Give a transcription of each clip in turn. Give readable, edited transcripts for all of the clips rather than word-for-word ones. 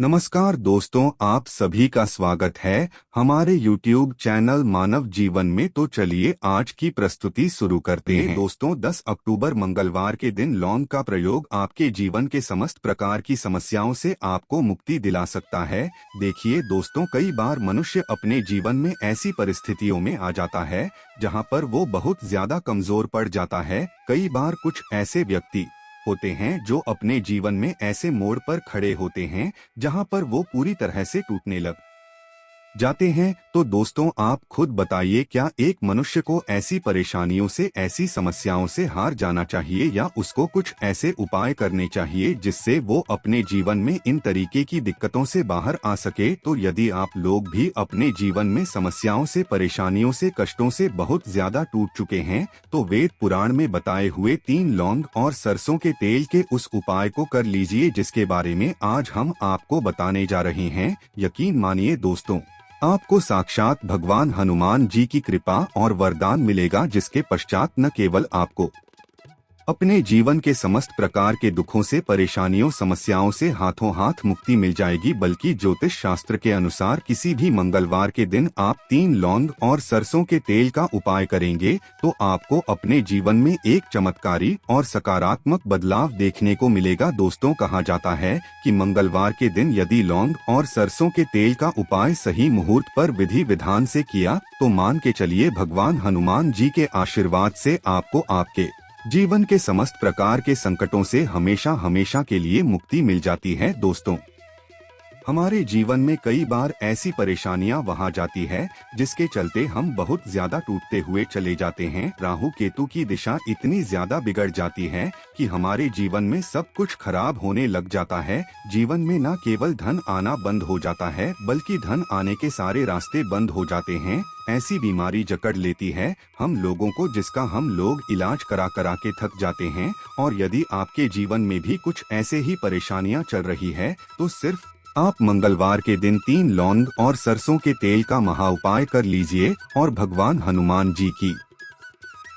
नमस्कार दोस्तों, आप सभी का स्वागत है हमारे YouTube चैनल मानव जीवन में। तो चलिए आज की प्रस्तुति शुरू करते हैं। दोस्तों, 10 अक्टूबर मंगलवार के दिन लौंग का प्रयोग आपके जीवन के समस्त प्रकार की समस्याओं से आपको मुक्ति दिला सकता है। देखिए दोस्तों, कई बार मनुष्य अपने जीवन में ऐसी परिस्थितियों में आ जाता है जहां पर वो बहुत ज्यादा कमजोर पड़ जाता है। कई बार कुछ ऐसे व्यक्ति होते हैं जो अपने जीवन में ऐसे मोड़ पर खड़े होते हैं जहां पर वो पूरी तरह से टूटने लग जाते हैं। तो दोस्तों, आप खुद बताइए, क्या एक मनुष्य को ऐसी परेशानियों से, ऐसी समस्याओं से हार जाना चाहिए या उसको कुछ ऐसे उपाय करने चाहिए जिससे वो अपने जीवन में इन तरीके की दिक्कतों से बाहर आ सके? तो यदि आप लोग भी अपने जीवन में समस्याओं से, परेशानियों से, कष्टों से बहुत ज्यादा टूट चुके हैं, तो वेद पुराण में बताए हुए 3 लौंग और सरसों के तेल के उस उपाय को कर लीजिए जिसके बारे में आज हम आपको बताने जा रहे हैं। यकीन मानिए दोस्तों, आपको साक्षात भगवान हनुमान जी की कृपा और वरदान मिलेगा, जिसके पश्चात न केवल आपको अपने जीवन के समस्त प्रकार के दुखों से, परेशानियों, समस्याओं से हाथों हाथ मुक्ति मिल जाएगी, बल्कि ज्योतिष शास्त्र के अनुसार किसी भी मंगलवार के दिन आप 3 लौंग और सरसों के तेल का उपाय करेंगे तो आपको अपने जीवन में एक चमत्कारी और सकारात्मक बदलाव देखने को मिलेगा। दोस्तों, कहा जाता है कि मंगलवार के दिन यदि लौंग और सरसों के तेल का उपाय सही मुहूर्त पर विधि विधान से किया तो मान के चलिए भगवान हनुमान जी के आशीर्वाद से आपको आपके जीवन के समस्त प्रकार के संकटों से हमेशा हमेशा के लिए मुक्ति मिल जाती है। दोस्तों, हमारे जीवन में कई बार ऐसी परेशानियां वहां जाती है जिसके चलते हम बहुत ज्यादा टूटते हुए चले जाते हैं। राहु केतु की दिशा इतनी ज्यादा बिगड़ जाती है कि हमारे जीवन में सब कुछ खराब होने लग जाता है। जीवन में न केवल धन आना बंद हो जाता है बल्कि धन आने के सारे रास्ते बंद हो जाते हैं। ऐसी बीमारी जकड़ लेती है हम लोगों को जिसका हम लोग इलाज करा करा के थक जाते हैं। और यदि आपके जीवन में भी कुछ ऐसे ही परेशानियां चल रही है तो सिर्फ आप मंगलवार के दिन 3 लौंग और सरसों के तेल का महा उपाय कर लीजिए और भगवान हनुमान जी की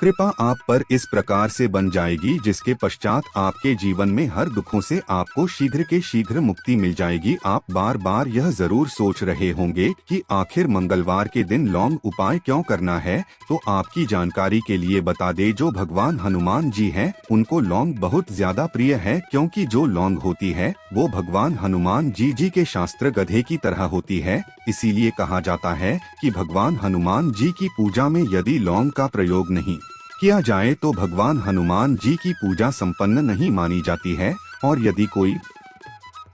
कृपा आप पर इस प्रकार से बन जाएगी जिसके पश्चात आपके जीवन में हर दुखों से आपको शीघ्र के शीघ्र मुक्ति मिल जाएगी। आप बार बार यह जरूर सोच रहे होंगे कि आखिर मंगलवार के दिन लौंग उपाय क्यों करना है, तो आपकी जानकारी के लिए बता दे, जो भगवान हनुमान जी हैं उनको लौंग बहुत ज्यादा प्रिय है, क्योंकि जो लौंग होती है वो भगवान हनुमान जी के शास्त्र गधे की तरह होती है। इसीलिए कहा जाता है कि भगवान हनुमान जी की पूजा में यदि लौंग का प्रयोग नहीं किया जाए तो भगवान हनुमान जी की पूजा संपन्न नहीं मानी जाती है। और यदि कोई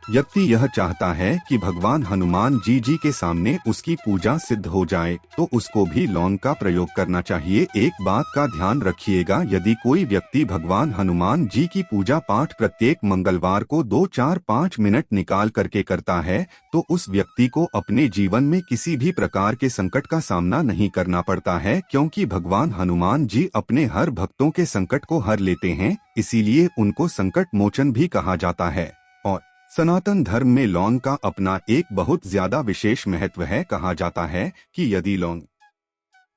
व्यक्ति यह चाहता है कि भगवान हनुमान जी के सामने उसकी पूजा सिद्ध हो जाए तो उसको भी लौंग का प्रयोग करना चाहिए। एक बात का ध्यान रखिएगा, यदि कोई व्यक्ति भगवान हनुमान जी की पूजा पाठ प्रत्येक मंगलवार को 2, 4, 5 मिनट निकाल करके करता है तो उस व्यक्ति को अपने जीवन में किसी भी प्रकार के संकट का सामना नहीं करना पड़ता है, क्योंकि भगवान हनुमान जी अपने हर भक्तों के संकट को हर लेते हैं। इसीलिए उनको संकट मोचन भी कहा जाता है। और सनातन धर्म में लौंग का अपना एक बहुत ज्यादा विशेष महत्व है। कहा जाता है कि यदि लौंग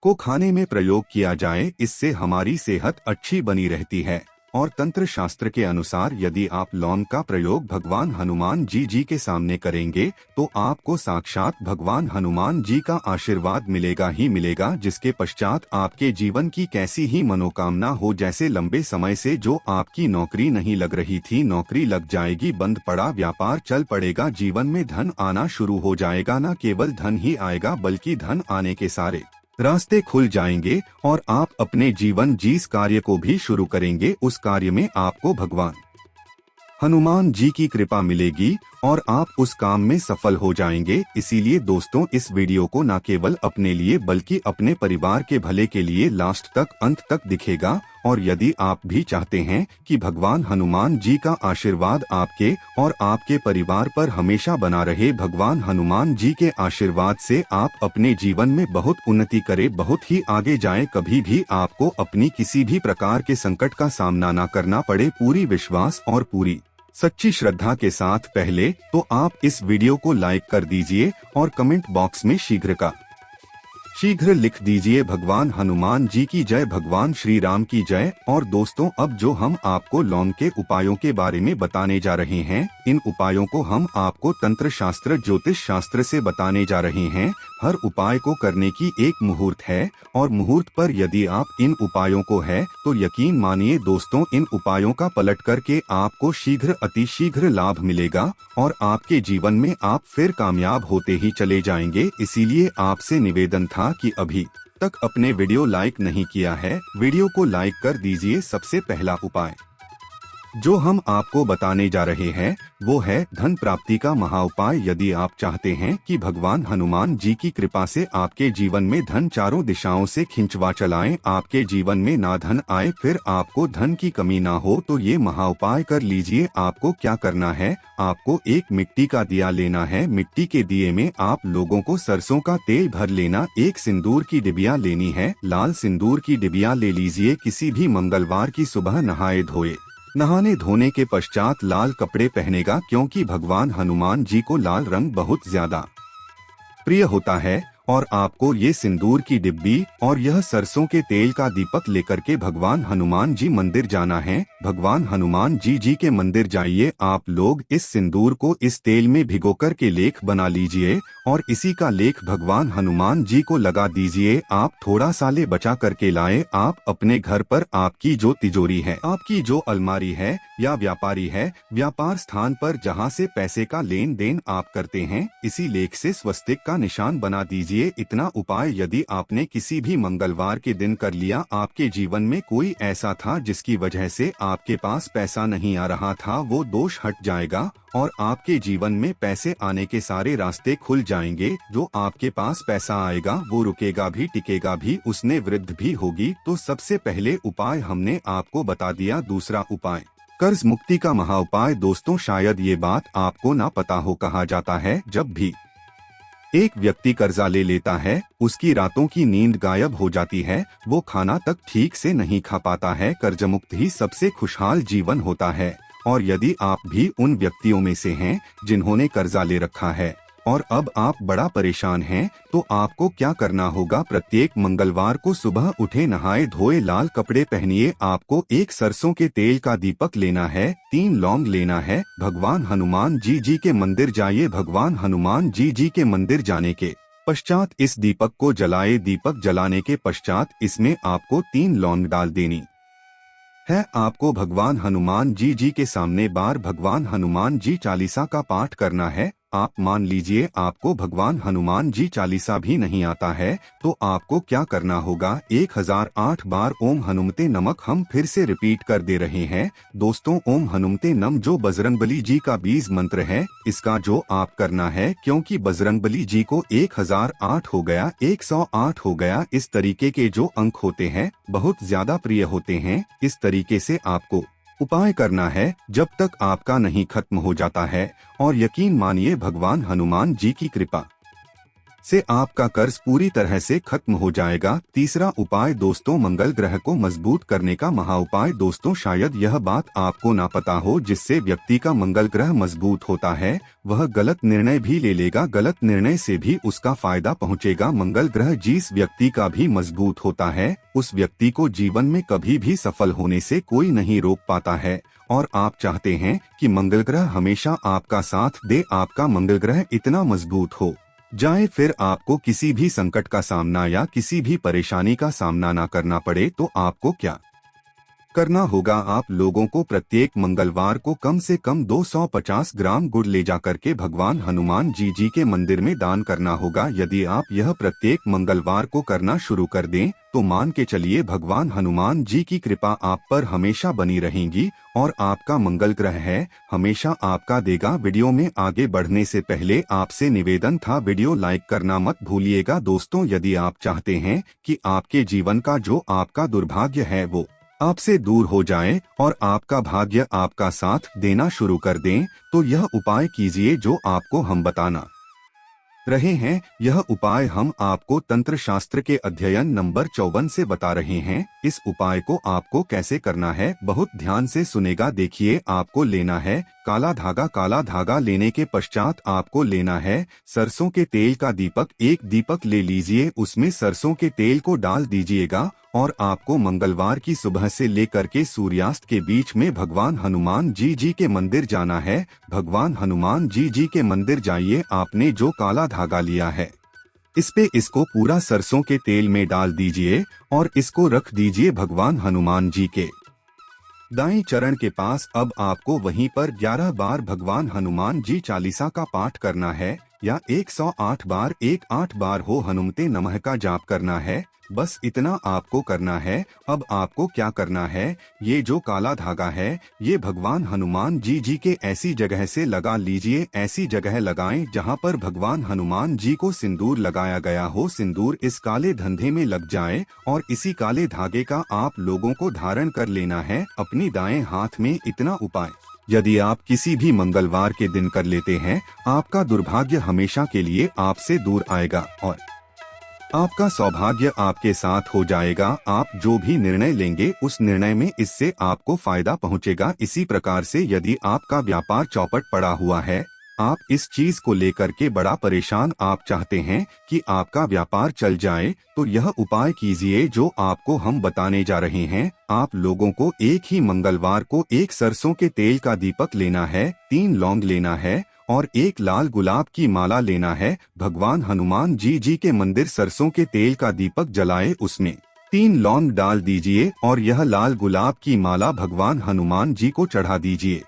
को खाने में प्रयोग किया जाए इससे हमारी सेहत अच्छी बनी रहती है। और तंत्र शास्त्र के अनुसार यदि आप लौंग का प्रयोग भगवान हनुमान जी के सामने करेंगे तो आपको साक्षात भगवान हनुमान जी का आशीर्वाद मिलेगा ही मिलेगा, जिसके पश्चात आपके जीवन की कैसी ही मनोकामना हो, जैसे लंबे समय से जो आपकी नौकरी नहीं लग रही थी, नौकरी लग जाएगी, बंद पड़ा व्यापार चल पड़ेगा, जीवन में धन आना शुरू हो जाएगा। न केवल धन ही आएगा बल्कि धन आने के सारे रास्ते खुल जाएंगे और आप अपने जीवन जिस कार्य को भी शुरू करेंगे उस कार्य में आपको भगवान हनुमान जी की कृपा मिलेगी और आप उस काम में सफल हो जाएंगे। इसीलिए दोस्तों, इस वीडियो को न केवल अपने लिए बल्कि अपने परिवार के भले के लिए लास्ट तक, अंत तक दिखेगा। और यदि आप भी चाहते हैं कि भगवान हनुमान जी का आशीर्वाद आपके और आपके परिवार पर हमेशा बना रहे, भगवान हनुमान जी के आशीर्वाद से आप अपने जीवन में बहुत उन्नति करें, बहुत ही आगे जाएं, कभी भी आपको अपनी किसी भी प्रकार के संकट का सामना न करना पड़े, पूरी विश्वास और पूरी सच्ची श्रद्धा के साथ। पहले तो आप इस वीडियो को लाइक कर दीजिए और कमेंट बॉक्स में शीघ्र लिख दीजिए भगवान हनुमान जी की जय, भगवान श्री राम की जय। और दोस्तों, अब जो हम आपको लौंग के उपायों के बारे में बताने जा रहे हैं इन उपायों को हम आपको तंत्र शास्त्र ज्योतिष शास्त्र से बताने जा रहे हैं। हर उपाय को करने की एक मुहूर्त है और मुहूर्त पर यदि आप इन उपायों को है तो यकीन मानिए दोस्तों, इन उपायों का पलट करके आपको शीघ्र अतिशीघ्र लाभ मिलेगा और आपके जीवन में आप फिर कामयाब होते ही चले जाएंगे। इसीलिए आपसे निवेदन था कि अभी तक अपने वीडियो लाइक नहीं किया है, वीडियो को लाइक कर दीजिए। सबसे पहला उपाय जो हम आपको बताने जा रहे हैं वो है धन प्राप्ति का महाउपाय। यदि आप चाहते हैं कि भगवान हनुमान जी की कृपा से आपके जीवन में धन चारों दिशाओं से खिंचवा चलाएं, आपके जीवन में ना धन आए फिर आपको धन की कमी ना हो, तो ये महाउपाय कर लीजिए। आपको क्या करना है, आपको एक मिट्टी का दिया लेना है। मिट्टी के दिए में आप लोगों को सरसों का तेल भर लेना। एक सिंदूर की डिबिया लेनी है, लाल सिंदूर की डिबिया ले लीजिए। किसी भी मंगलवार की सुबह नहाने धोने के पश्चात लाल कपड़े पहनेगा, क्योंकि भगवान हनुमान जी को लाल रंग बहुत ज्यादा प्रिय होता है। और आपको ये सिंदूर की डिब्बी और यह सरसों के तेल का दीपक लेकर के भगवान हनुमान जी मंदिर जाना है। भगवान हनुमान जी के मंदिर जाइए। आप लोग इस सिंदूर को इस तेल में भिगोकर के लेख बना लीजिए और इसी का लेख भगवान हनुमान जी को लगा दीजिए। आप थोड़ा सा ले बचा करके लाए। आप अपने घर पर आपकी जो तिजोरी है, आपकी जो अलमारी है या व्यापारी है, व्यापार स्थान पर जहाँ से पैसे का लेन देन आप करते हैं, इसी लेख से स्वस्तिक का निशान बना दीजिए। इतना उपाय यदि आपने किसी भी मंगलवार के दिन कर लिया, आपके जीवन में कोई ऐसा था जिसकी वजह से आपके पास पैसा नहीं आ रहा था, वो दोष हट जाएगा और आपके जीवन में पैसे आने के सारे रास्ते खुल जाएंगे। जो आपके पास पैसा आएगा वो रुकेगा भी, टिकेगा भी, उसने वृद्धि भी होगी। तो सबसे पहले उपाय हमने आपको बता दिया। दूसरा उपाय कर्ज मुक्ति का महाउपाय। दोस्तों शायद ये बात आपको ना पता हो, कहा जाता है जब भी एक व्यक्ति कर्जा ले लेता है उसकी रातों की नींद गायब हो जाती है, वो खाना तक ठीक से नहीं खा पाता है। कर्जमुक्त ही सबसे खुशहाल जीवन होता है। और यदि आप भी उन व्यक्तियों में से हैं जिन्होंने कर्जा ले रखा है और अब आप बड़ा परेशान हैं, तो आपको क्या करना होगा, प्रत्येक मंगलवार को सुबह उठे नहाए धोए लाल कपड़े पहनिए। आपको एक सरसों के तेल का दीपक लेना है, 3 लौंग लेना है। भगवान हनुमान जी के मंदिर जाइए। भगवान हनुमान जी के मंदिर जाने के पश्चात इस दीपक को जलाए। दीपक जलाने के पश्चात इसमें आपको 3 लौंग डाल देनी है। आपको भगवान हनुमान जी के सामने बार भगवान हनुमान जी चालीसा का पाठ करना है। आप मान लीजिए आपको भगवान हनुमान जी चालीसा भी नहीं आता है, तो आपको क्या करना होगा, 1008 बार ओम हनुमते नमक हम फिर से रिपीट कर दे रहे हैं। दोस्तों ओम हनुमते नम जो बजरंगबली जी का बीज मंत्र है, इसका जो आप करना है, क्योंकि बजरंगबली जी को 1008 हो गया, 108 हो गया, इस तरीके के जो अंक होते हैं बहुत ज्यादा प्रिय होते हैं। इस तरीके से आपको उपाय करना है जब तक आपका नहीं खत्म हो जाता है। और यकीन मानिए भगवान हनुमान जी की कृपा से आपका कर्ज पूरी तरह से खत्म हो जाएगा। तीसरा उपाय दोस्तों मंगल ग्रह को मजबूत करने का महाउपाय। दोस्तों शायद यह बात आपको ना पता हो, जिससे व्यक्ति का मंगल ग्रह मजबूत होता है वह गलत निर्णय भी ले लेगा, गलत निर्णय से भी उसका फायदा पहुंचेगा। मंगल ग्रह जिस व्यक्ति का भी मजबूत होता है उस व्यक्ति को जीवन में कभी भी सफल होने से कोई नहीं रोक पाता है। और आप चाहते हैं कि मंगल ग्रह हमेशा आपका साथ दे, आपका मंगल ग्रह इतना मजबूत हो जाए फिर आपको किसी भी संकट का सामना या किसी भी परेशानी का सामना ना करना पड़े। तो आपको क्या करना होगा, आप लोगों को प्रत्येक मंगलवार को कम से कम 250 ग्राम गुड़ ले जाकर के भगवान हनुमान जी के मंदिर में दान करना होगा। यदि आप यह प्रत्येक मंगलवार को करना शुरू कर दें तो मान के चलिए भगवान हनुमान जी की कृपा आप पर हमेशा बनी रहेगी और आपका मंगल ग्रह है हमेशा आपका देगा। वीडियो में आगे बढ़ने से पहले आपसे निवेदन था, वीडियो लाइक करना मत भूलिएगा। दोस्तों यदि आप चाहते हैं कि आपके जीवन का जो आपका दुर्भाग्य है वो आपसे दूर हो जाए और आपका भाग्य आपका साथ देना शुरू कर दें, तो यह उपाय कीजिए जो आपको हम बताना रहे हैं। यह उपाय हम आपको तंत्र शास्त्र के अध्ययन नंबर 54 से बता रहे हैं। इस उपाय को आपको कैसे करना है बहुत ध्यान से सुनेगा। देखिए आपको लेना है काला धागा। काला धागा लेने के पश्चात आपको लेना है सरसों के तेल का दीपक। एक दीपक ले लीजिए, उसमें सरसों के तेल को डाल दीजिएगा और आपको मंगलवार की सुबह से लेकर के सूर्यास्त के बीच में भगवान हनुमान जी के मंदिर जाना है। भगवान हनुमान जी के मंदिर जाइए। आपने जो काला धागा लिया है इसको पूरा सरसों के तेल में डाल दीजिए और इसको रख दीजिए भगवान हनुमान जी के दाएं चरण के पास। अब आपको वहीं पर 11 बार भगवान हनुमान जी चालीसा का पाठ करना है या 108 बार 18 बार हो हनुमते नमः का जाप करना है। बस इतना आपको करना है। अब आपको क्या करना है, ये जो काला धागा है ये भगवान हनुमान जी के ऐसी जगह से लगा लीजिए। ऐसी जगह लगाएं जहां पर भगवान हनुमान जी को सिंदूर लगाया गया हो। सिंदूर इस काले धंधे में लग जाए और इसी काले धागे का आप लोगों को धारण कर लेना है अपनी दाएं हाथ में। इतना उपाय यदि आप किसी भी मंगलवार के दिन कर लेते हैं, आपका दुर्भाग्य हमेशा के लिए आपसे दूर आएगा और आपका सौभाग्य आपके साथ हो जाएगा। आप जो भी निर्णय लेंगे उस निर्णय में इससे आपको फायदा पहुंचेगा। इसी प्रकार से यदि आपका व्यापार चौपट पड़ा हुआ है, आप इस चीज को लेकर के बड़ा परेशान, आप चाहते हैं कि आपका व्यापार चल जाए, तो यह उपाय कीजिए जो आपको हम बताने जा रहे हैं। आप लोगों को एक ही मंगलवार को एक सरसों के तेल का दीपक लेना है, 3 लौंग लेना है और एक लाल गुलाब की माला लेना है। भगवान हनुमान जी के मंदिर सरसों के तेल का दीपक जलाए, उसमें 3 लौंग डाल दीजिए और यह लाल गुलाब की माला भगवान हनुमान जी को चढ़ा दीजिए।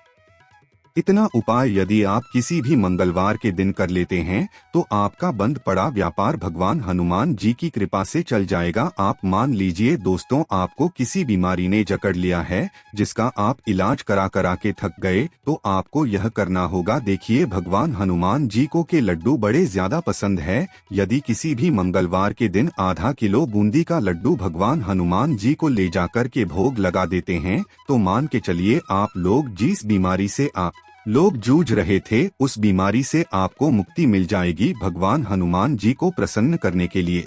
इतना उपाय यदि आप किसी भी मंगलवार के दिन कर लेते हैं तो आपका बंद पड़ा व्यापार भगवान हनुमान जी की कृपा से चल जाएगा। आप मान लीजिए दोस्तों, आपको किसी बीमारी ने जकड़ लिया है जिसका आप इलाज करा के थक गए, तो आपको यह करना होगा। देखिए, भगवान हनुमान जी को के लड्डू बड़े ज्यादा पसंद है। यदि किसी भी मंगलवार के दिन आधा किलो बूंदी का लड्डू भगवान हनुमान जी को ले जाकर के भोग लगा देते हैं, तो मान के चलिए आप लोग जिस बीमारी से आप लोग जूझ रहे थे उस बीमारी से आपको मुक्ति मिल जाएगी। भगवान हनुमान जी को प्रसन्न करने के लिए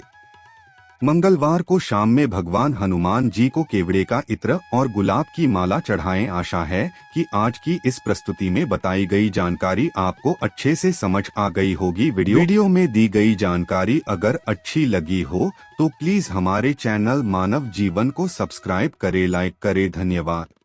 मंगलवार को शाम में भगवान हनुमान जी को केवड़े का इत्र और गुलाब की माला चढ़ाएं। आशा है कि आज की इस प्रस्तुति में बताई गई जानकारी आपको अच्छे से समझ आ गई होगी। वीडियो में दी गई जानकारी अगर अच्छी लगी हो तो प्लीज हमारे चैनल मानव जीवन को सब्सक्राइब करें, लाइक करें। धन्यवाद।